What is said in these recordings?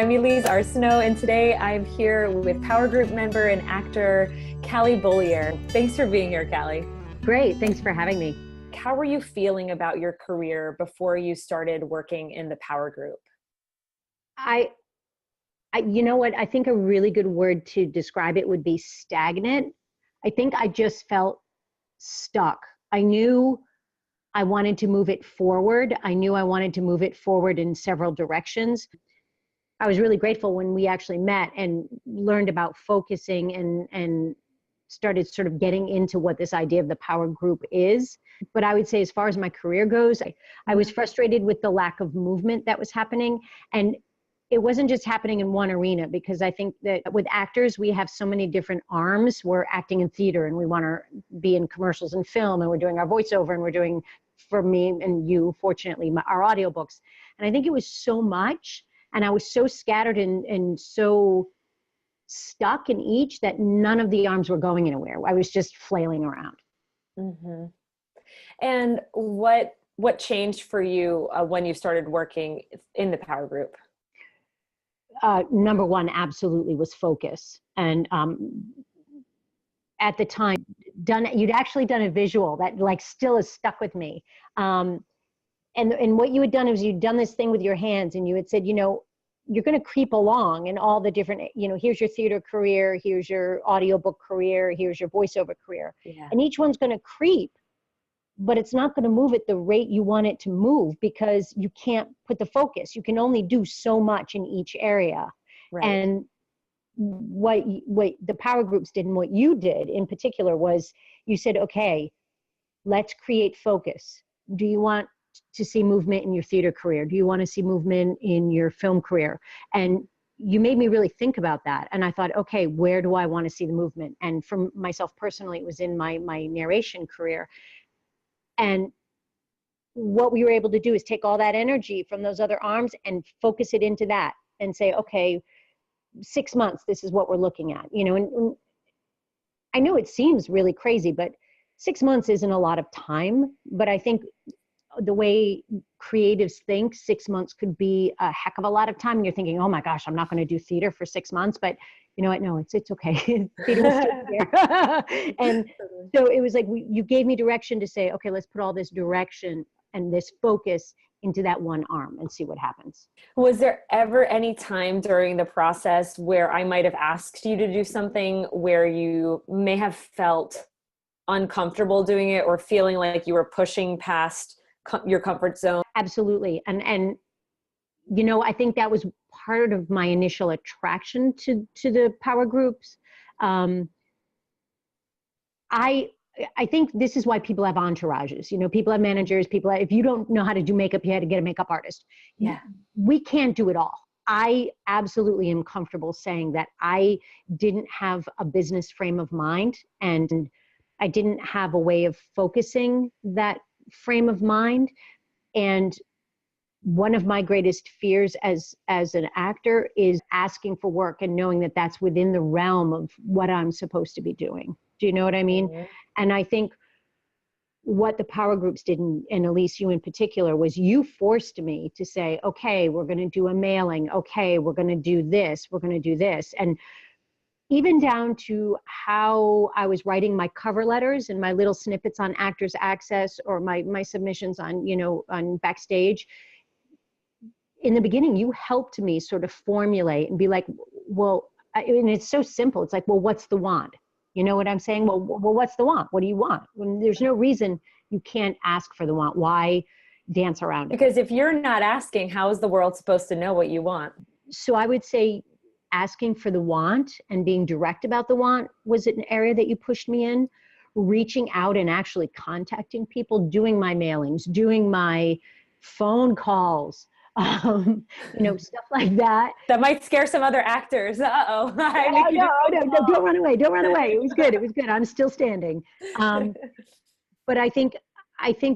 I'm Elise Arsenault, and today I'm here with Power Group member and actor Callie Beaulieu. Thanks for being here, Callie. Great, thanks for having me. How were you feeling about your career before you started working in the Power Group? You know what? I think a really good word to describe it would be stagnant. I think I just felt stuck. I knew I wanted to move it forward. I knew I wanted to move it forward in several directions. I was really grateful when we actually met and learned about focusing and started sort of getting into what this idea of the Power Group is. But I would say as far as my career goes, I was frustrated with the lack of movement that was happening. And it wasn't just happening in one arena, because I think that with actors, we have so many different arms. We're acting in theater and we want to be in commercials and film, and we're doing our voiceover, and we're doing, for me and you, fortunately, our audiobooks. And I think it was so much, and I was so scattered and so stuck in each that none of the arms were going anywhere. I was just flailing around. Mm-hmm. And what changed for you when you started working in the Power Group? Number one, absolutely, was focus. And at the time, you'd actually done a visual that still is stuck with me. And what you had done is you'd done this thing with your hands, and you had said, you're going to creep along in all the different, here's your theater career, here's your audiobook career, here's your voiceover career. Yeah. And each one's going to creep, but it's not going to move at the rate you want it to move, because you can't put the focus. You can only do so much in each area. Right. And what the Power Groups did, and what you did in particular, was you said, okay, let's create focus. Do you want to see movement in your theater career? Do you want to see movement in your film career? And you made me really think about that. And I thought, okay, where do I want to see the movement? And for myself personally, it was in my narration career. And what we were able to do is take all that energy from those other arms and focus it into that and say, okay, 6 months, this is what we're looking at. And I know it seems really crazy, but 6 months isn't a lot of time. But I think the way creatives think, 6 months could be a heck of a lot of time. And you're thinking, oh my gosh, I'm not going to do theater for 6 months. But you know what? No, it's okay. Theater was still there. And so it was like, you gave me direction to say, okay, let's put all this direction and this focus into that one arm and see what happens. Was there ever any time during the process where I might have asked you to do something where you may have felt uncomfortable doing it, or feeling like you were pushing past your comfort zone? Absolutely. And I think that was part of my initial attraction to the Power Groups. I think this is why people have entourages. People have managers, if you don't know how to do makeup, you had to get a makeup artist. Yeah. We can't do it all. I absolutely am comfortable saying that I didn't have a business frame of mind, and I didn't have a way of focusing that frame of mind. And one of my greatest fears as an actor is asking for work and knowing that that's within the realm of what I'm supposed to be doing. Do you know what I mean? Mm-hmm. And I think what the Power Groups did, and Elise, you in particular, was you forced me to say, okay, we're going to do a mailing. Okay, we're going to do this. We're going to do this. And even down to how I was writing my cover letters and my little snippets on Actors Access, or my submissions on Backstage. In the beginning, you helped me sort of formulate and be like, and it's so simple. It's like, well, what's the want? You know what I'm saying? Well, what's the want? What do you want? When there's no reason you can't ask for the want. Why dance around it? Because if you're not asking, how is the world supposed to know what you want? So I would say asking for the want and being direct about the want was an area that you pushed me in. Reaching out and actually contacting people, doing my mailings, doing my phone calls, stuff like that. That might scare some other actors. Uh-oh. No, don't run away. Don't run away. It was good. I'm still standing. But I think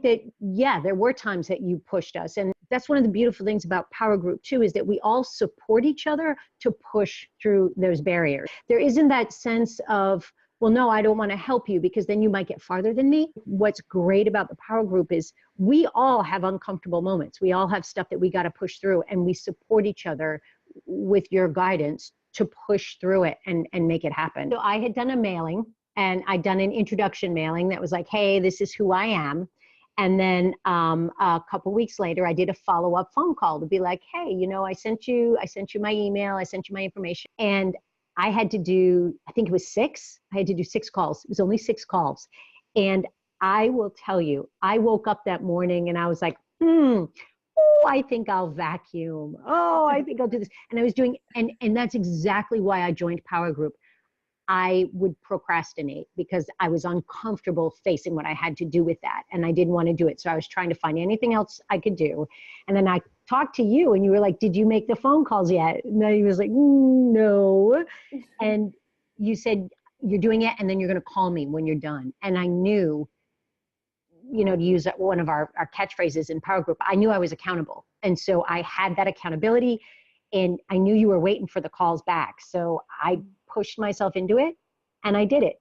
that, yeah, there were times that you pushed us. And that's one of the beautiful things about Power Group too, is that we all support each other to push through those barriers. There isn't that sense of, well, no, I don't want to help you because then you might get farther than me. What's great about the Power Group is we all have uncomfortable moments. We all have stuff that we got to push through, and we support each other with your guidance to push through it and make it happen. So I had done a mailing, and I'd done an introduction mailing that was like, hey, this is who I am. And then a couple weeks later, I did a follow-up phone call to be like, hey, you know, I sent you my email, I sent you my information. And I had to do, I think it was 6. I had to do 6 calls. It was only 6 calls. And I will tell you, I woke up that morning and I was like, oh, I think I'll vacuum. Oh, I think I'll do this. And I was doing, and that's exactly why I joined Power Group. I would procrastinate because I was uncomfortable facing what I had to do with that. And I didn't want to do it. So I was trying to find anything else I could do. And then I talked to you and you were like, did you make the phone calls yet? And I was like, no. And you said, you're doing it. And then you're going to call me when you're done. And I knew, you know, to use one of our catchphrases in Power Group, I knew I was accountable. And so I had that accountability and I knew you were waiting for the calls back. So I pushed myself into it and I did it.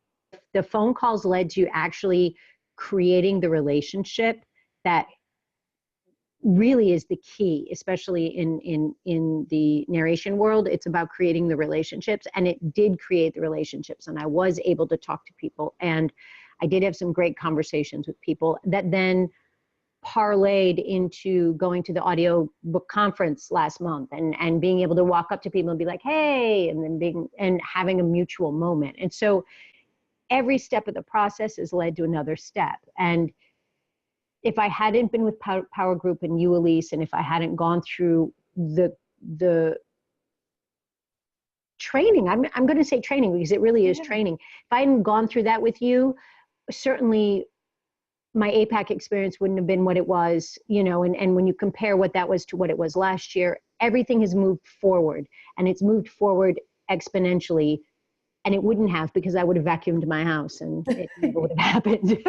The phone calls led to actually creating the relationship that really is the key, especially in the narration world. It's about creating the relationships, and it did create the relationships. And I was able to talk to people, and I did have some great conversations with people that then parlayed into going to the audiobook conference last month and being able to walk up to people and be like, hey, and then having a mutual moment. And so every step of the process has led to another step. And if I hadn't been with Power Group and you, Elise, and if I hadn't gone through the training, I'm going to say training because it really is training. If I hadn't gone through that with you, certainly my APAC experience wouldn't have been what it was, you know, and when you compare what that was to what it was last year, everything has moved forward, and it's moved forward exponentially. And it wouldn't have, because I would have vacuumed my house and it never would have happened.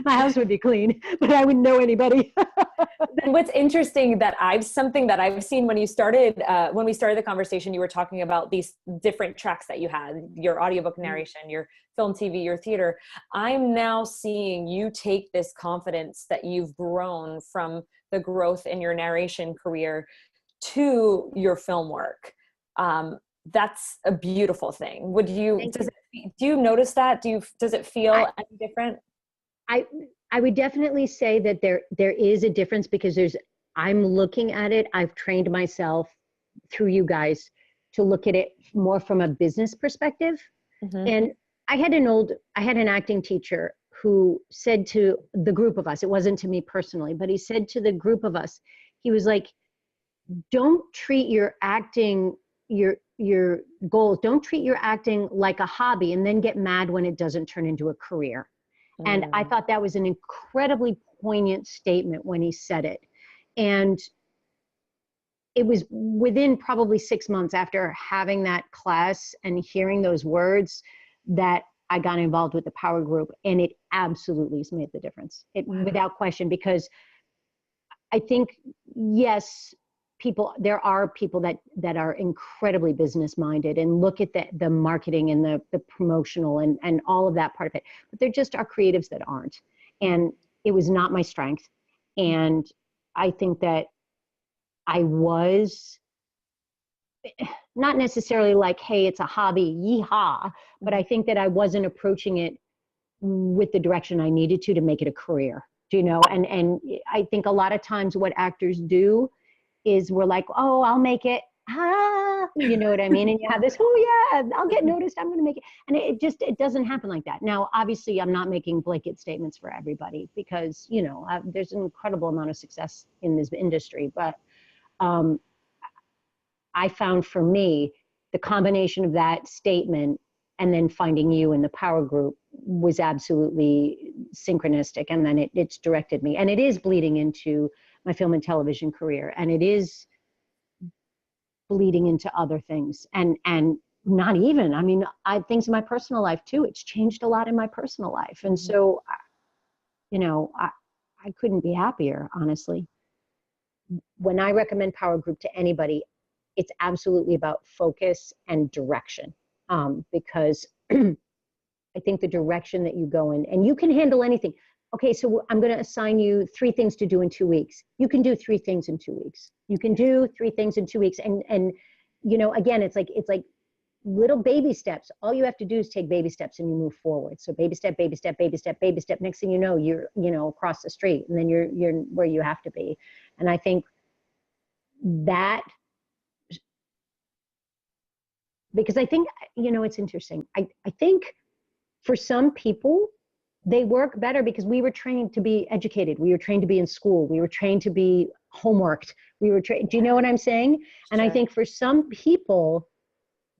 My house would be clean, but I wouldn't know anybody. And what's interesting something that I've seen when we started the conversation, you were talking about these different tracks that you had, your audiobook narration, your film, TV, your theater. I'm now seeing you take this confidence that you've grown from the growth in your narration career to your film work. That's a beautiful thing. Do you notice that? Does it feel any different? I would definitely say that there is a difference, because I'm looking at it. I've trained myself through you guys to look at it more from a business perspective. Mm-hmm. And I had an acting teacher who said to the group of us, it wasn't to me personally, but he said to the group of us, he was like, don't treat your acting, your goals, don't treat your acting like a hobby and then get mad when it doesn't turn into a career. And I thought that was an incredibly poignant statement when he said it. And it was within probably 6 months after having that class and hearing those words that I got involved with the Power Group. And it absolutely has made the difference, without question, because I think, yes, there are people that are incredibly business minded and look at the marketing and the promotional and all of that part of it, but there just are creatives that aren't. And it was not my strength. And I think that I was not necessarily like, hey, it's a hobby, yeehaw, but I think that I wasn't approaching it with the direction I needed to make it a career, do you know? And I think a lot of times what actors do is we're like, oh, I'll make it. You know what I mean? And you have this, oh yeah, I'll get noticed, I'm going to make it. And it doesn't happen like that. Now, obviously I'm not making blanket statements for everybody, because, you know, there's an incredible amount of success in this industry. But I found for me, the combination of that statement and then finding you in the Power Group was absolutely synchronistic. And then it's directed me, and it is bleeding into my film and television career. And it is bleeding into other things, and not even, I mean, things in my personal life too. It's changed a lot in my personal life. And so, you know, I couldn't be happier, honestly. When I recommend Power Group to anybody, it's absolutely about focus and direction. Because I think the direction that you go in, and you can handle anything. Okay, so I'm going to assign you 3 things to do in 2 weeks. You can do 3 things in 2 weeks. You can do 3 things in 2 weeks. And again, it's like little baby steps. All you have to do is take baby steps and you move forward. So baby step, baby step, baby step, baby step. Next thing you know, you're, across the street, and then you're where you have to be. And I think that, because I think, it's interesting. I think for some people, they work better because we were trained to be educated. We were trained to be in school. We were trained to be homeworked. We were trained. Do you know what I'm saying? And Sure. I think for some people,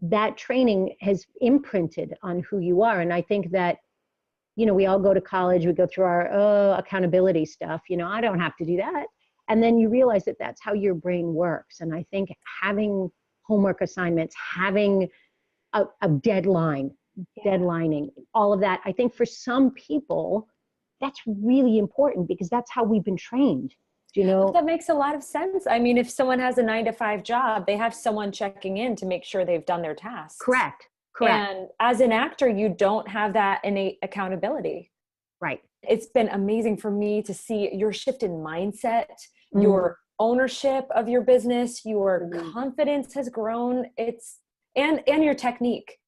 that training has imprinted on who you are. And I think that, we all go to college, we go through our accountability stuff. I don't have to do that. And then you realize that that's how your brain works. And I think having homework assignments, having a deadline, deadlining, all of that, I think for some people, that's really important because that's how we've been trained. That makes a lot of sense. I mean, if someone has a 9-to-5 job, they have someone checking in to make sure they've done their tasks. Correct. And as an actor, you don't have that innate accountability. Right. It's been amazing for me to see your shift in mindset, your ownership of your business, your confidence has grown. And your technique.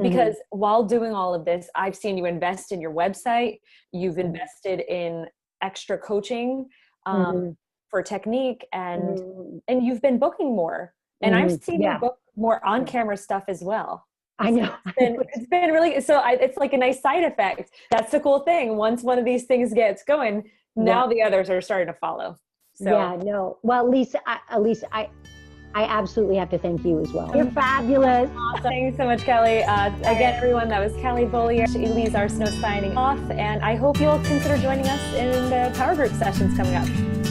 Because while doing all of this, I've seen you invest in your website. You've invested in extra coaching for technique, and you've been booking more. And I've seen you book more on-camera stuff as well. I know. It's been really, it's like a nice side effect. That's the cool thing. Once one of these things gets going, now the others are starting to follow. So. Yeah, no. Well, Elise, I absolutely have to thank you as well. You're fabulous. Awesome. Thanks so much, Callie. Again, everyone, that was Callie Beaulieu, Elise Arsenault signing off. And I hope you'll consider joining us in the Power Group sessions coming up.